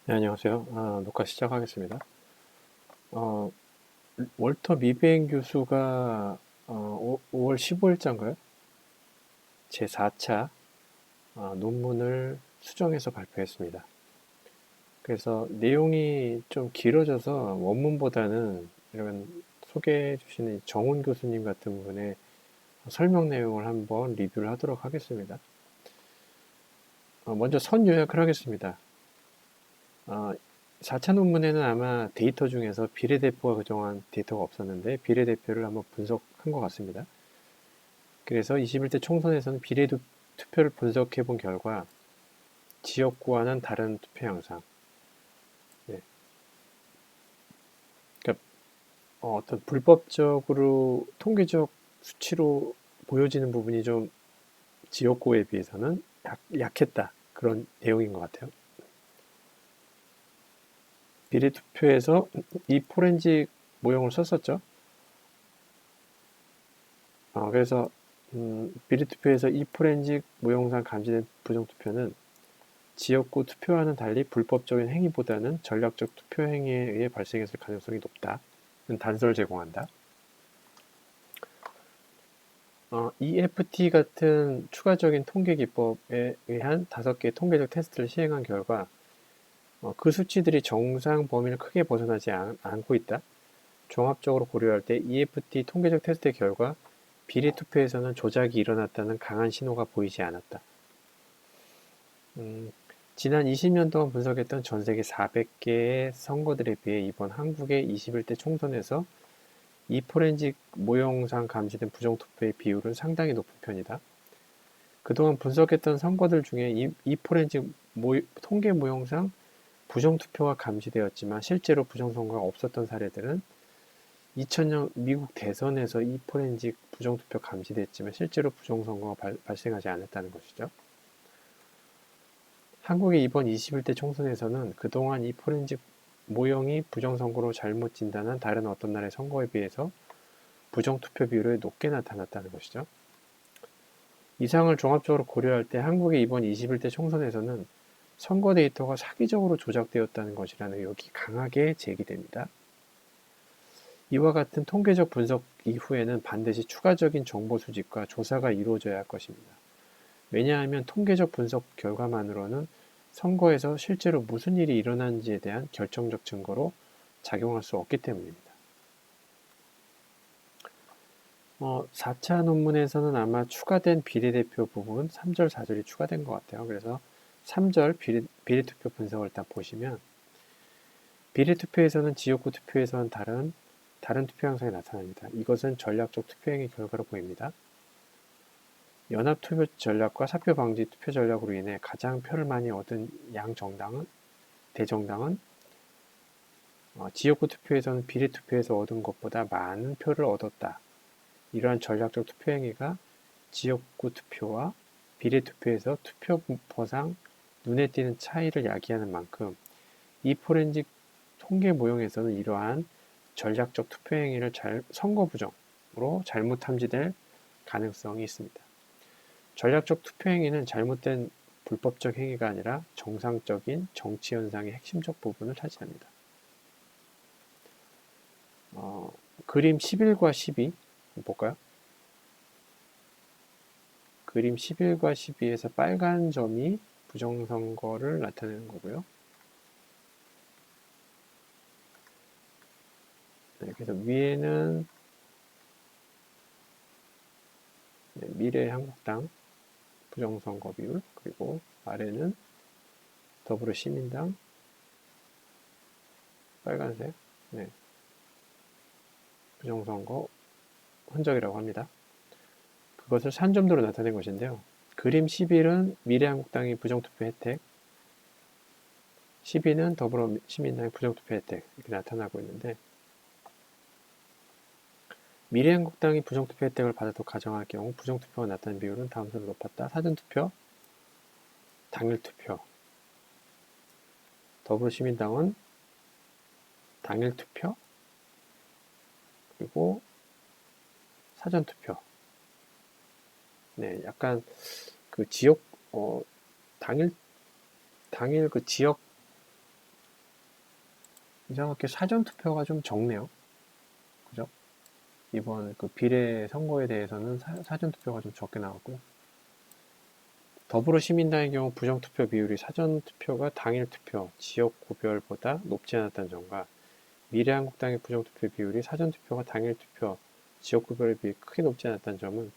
네, 안녕하세요. 녹화 시작하겠습니다. 어, 월터 미베인 교수가 5월 15일자인가요? 제4차 논문을 수정해서 발표했습니다. 그래서 내용이 좀 길어져서 원문보다는 이런 소개해 주시는 정훈 교수님 같은 분의 설명 내용을 한번 리뷰를 하도록 하겠습니다. 먼저 선 요약을 하겠습니다. 4차 논문에는 아마 데이터 중에서 비례대표가 그동안 데이터가 없었는데 비례대표를 한번 분석한 것 같습니다. 그래서 21대 총선에서는 비례투표를 분석해 본 결과 지역구와는 다른 투표 양상, 네. 그러니까 어떤 불법적으로 통계적 수치로 보여지는 부분이 좀 지역구에 비해서는 약했다. 그런 내용인 것 같아요. 비례투표에서 이 포렌식 모형을 썼었죠. 그래서 비례투표에서 이 포렌식 모형상 감지된 부정투표는 지역구 투표와는 달리 불법적인 행위보다는 전략적 투표 행위에 의해 발생했을 가능성이 높다는 단서를 제공한다. EFT 같은 추가적인 통계 기법에 의한 5개의 통계적 테스트를 시행한 결과 그 수치들이 정상 범위를 크게 벗어나지 않고 있다. 종합적으로 고려할 때 EFT 통계적 테스트의 결과 비례투표에서는 조작이 일어났다는 강한 신호가 보이지 않았다. 지난 20년 동안 분석했던 전 세계 400개의 선거들에 비해 이번 한국의 21대 총선에서 이 포렌식 모형상 감지된 부정투표의 비율은 상당히 높은 편이다. 그동안 분석했던 선거들 중에 이 포렌식 통계 모형상 부정투표가 감지되었지만 실제로 부정선거가 없었던 사례들은 2000년 미국 대선에서 이 포렌식 부정투표 감지됐지만 실제로 부정선거가 발생하지 않았다는 것이죠. 한국의 이번 21대 총선에서는 그동안 이 포렌식 모형이 부정선거로 잘못 진단한 다른 어떤 나라의 선거에 비해서 부정투표 비율이 높게 나타났다는 것이죠. 이상을 종합적으로 고려할 때 한국의 이번 21대 총선에서는 선거 데이터가 사기적으로 조작되었다는 것이라는 의혹이 강하게 제기됩니다. 이와 같은 통계적 분석 이후에는 반드시 추가적인 정보 수집과 조사가 이루어져야 할 것입니다. 왜냐하면 통계적 분석 결과만으로는 선거에서 실제로 무슨 일이 일어난지에 대한 결정적 증거로 작용할 수 없기 때문입니다. 4차 논문에서는 아마 추가된 비례대표 부분 3절, 4절이 추가된 것 같아요. 그래서 3절 비례투표 분석을 딱 보시면 비례투표에서는 지역구 투표에서는 다른 투표 양상이 나타납니다. 이것은 전략적 투표행위 결과로 보입니다. 연합투표 전략과 사표 방지 투표 전략으로 인해 가장 표를 많이 얻은 대정당은 지역구 투표에서는 비례투표에서 얻은 것보다 많은 표를 얻었다. 이러한 전략적 투표 행위가 지역구 투표와 비례투표에서 투표버상 눈에 띄는 차이를 야기하는 만큼 이 포렌식 통계 모형에서는 이러한 전략적 투표 행위를 선거 부정으로 잘못 탐지될 가능성이 있습니다. 전략적 투표 행위는 잘못된 불법적 행위가 아니라 정상적인 정치 현상의 핵심적 부분을 차지합니다. 그림 11과 12 볼까요? 그림 11과 12에서 빨간 점이 부정선거를 나타내는 거고요. 네, 그래서 위에는 미래한국당 부정선거 비율, 그리고 아래는 더불어시민당 빨간색 부정선거 흔적이라고 합니다. 그것을 산점도로 나타낸 것인데요. 그림 11은 미래한국당의 부정투표 혜택, 12는 더불어시민당의 부정투표 혜택 이렇게 나타나고 있는데 미래한국당이 부정투표 혜택을 받아도 가정할 경우 부정투표가 나타난 비율은 다음처럼 높았다. 사전투표, 당일투표. 더불어시민당은 당일투표, 그리고 사전투표. 네, 약간 그 지역, 당일 그 지역 이상하게 사전투표가 좀 적네요. 그죠? 이번 그 비례 선거에 대해서는 사전투표가 좀 적게 나왔고요. 더불어시민당의 경우 부정투표 비율이 사전투표가 당일투표, 지역구별보다 높지 않았다는 점과 미래한국당의 부정투표 비율이 사전투표가 당일투표, 지역구별에 비해 크게 높지 않았다는 점은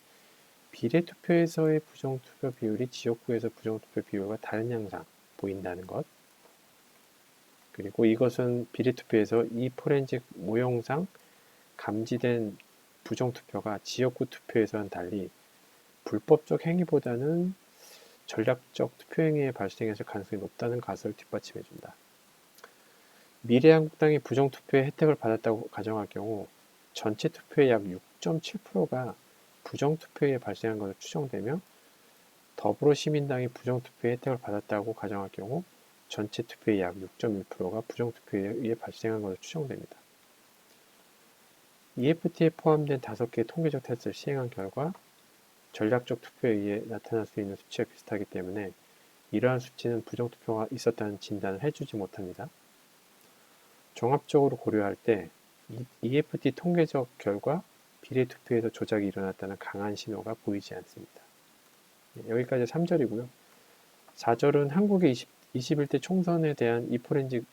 비례투표에서의 부정투표 비율이 지역구에서 부정투표 비율과 다른 양상 보인다는 것. 그리고 이것은 비례투표에서 이 포렌식 모형상 감지된 부정투표가 지역구 투표에서는 달리 불법적 행위보다는 전략적 투표행위에 발생했을 가능성이 높다는 가설을 뒷받침해준다. 미래한국당이 부정투표의 혜택을 받았다고 가정할 경우 전체 투표의 약 6.7%가 부정투표에 발생한 것으로 추정되며 더불어시민당이 부정투표의 혜택을 받았다고 가정할 경우 전체 투표의 약 6.1%가 부정투표에 의해 발생한 것으로 추정됩니다. EFT에 포함된 5개의 통계적 테스트를 시행한 결과 전략적 투표에 의해 나타날 수 있는 수치와 비슷하기 때문에 이러한 수치는 부정투표가 있었다는 진단을 해주지 못합니다. 종합적으로 고려할 때 EFT 통계적 결과 비례투표에서 조작이 일어났다는 강한 신호가 보이지 않습니다. 여기까지 3절이고요. 4절은 한국의 21대 총선에 대한 이 포렌식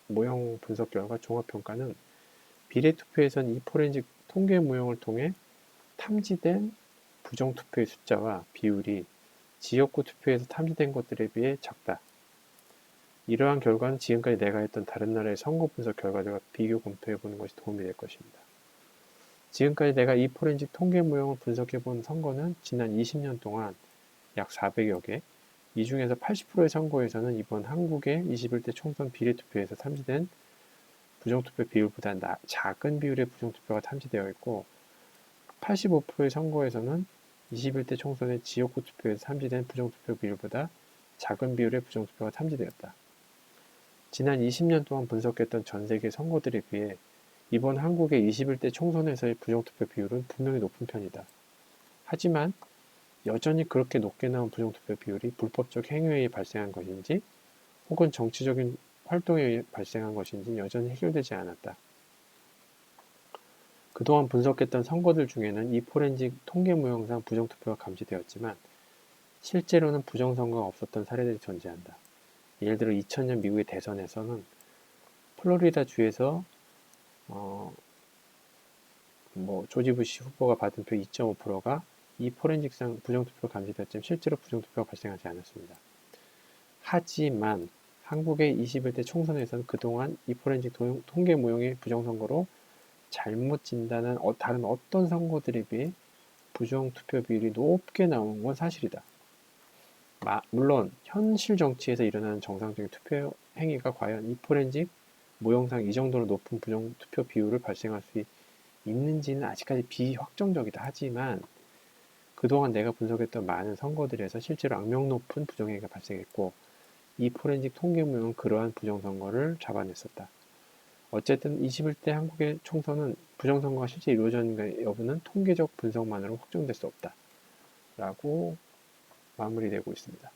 모형 분석 결과 종합평가는 비례투표에선 이 포렌식 통계 모형을 통해 탐지된 부정투표의 숫자와 비율이 지역구 투표에서 탐지된 것들에 비해 작다. 이러한 결과는 지금까지 내가 했던 다른 나라의 선거 분석 결과들과 비교 검토해보는 것이 도움이 될 것입니다. 지금까지 내가 이 포렌식 통계 모형을 분석해본 선거는 지난 20년 동안 약 400여 개, 이 중에서 80%의 선거에서는 이번 한국의 21대 총선 비례투표에서 탐지된 부정투표 비율보다 작은 비율의 부정투표가 탐지되어 있고 85%의 선거에서는 21대 총선의 지역구 투표에서 탐지된 부정투표 비율보다 작은 비율의 부정투표가 탐지되었다. 지난 20년 동안 분석했던 전 세계 선거들에 비해 이번 한국의 21대 총선에서의 부정투표 비율은 분명히 높은 편이다. 하지만 여전히 그렇게 높게 나온 부정투표 비율이 불법적 행위에 의해 발생한 것인지 혹은 정치적인 활동에 의해 발생한 것인지 여전히 해결되지 않았다. 그동안 분석했던 선거들 중에는 이 포렌식 통계 모형상 부정투표가 감지되었지만 실제로는 부정선거가 없었던 사례들이 존재한다. 예를 들어 2000년 미국의 대선에서는 플로리다 주에서 조지 부시 후보가 받은 표 2.5%가 이 포렌식상 부정투표로 감지되었지만 실제로 부정투표가 발생하지 않았습니다. 하지만 한국의 21대 총선에서는 그동안 이 포렌식 통계 모형의 부정선거로 잘못 진단한 다른 어떤 선거들에 비해 부정투표 비율이 높게 나온 건 사실이다. 물론 현실 정치에서 일어나는 정상적인 투표 행위가 과연 이 포렌식 모형상 이 정도로 높은 부정투표 비율을 발생할 수 있는지는 아직까지 비확정적이다. 하지만 그동안 내가 분석했던 많은 선거들에서 실제로 악명 높은 부정행위가 발생했고 이 포렌식 통계 모형은 그러한 부정선거를 잡아냈었다. 어쨌든 21대 한국의 총선은 부정선거가 실제 이루어졌는가 여부는 통계적 분석만으로 확정될 수 없다. 라고 마무리되고 있습니다.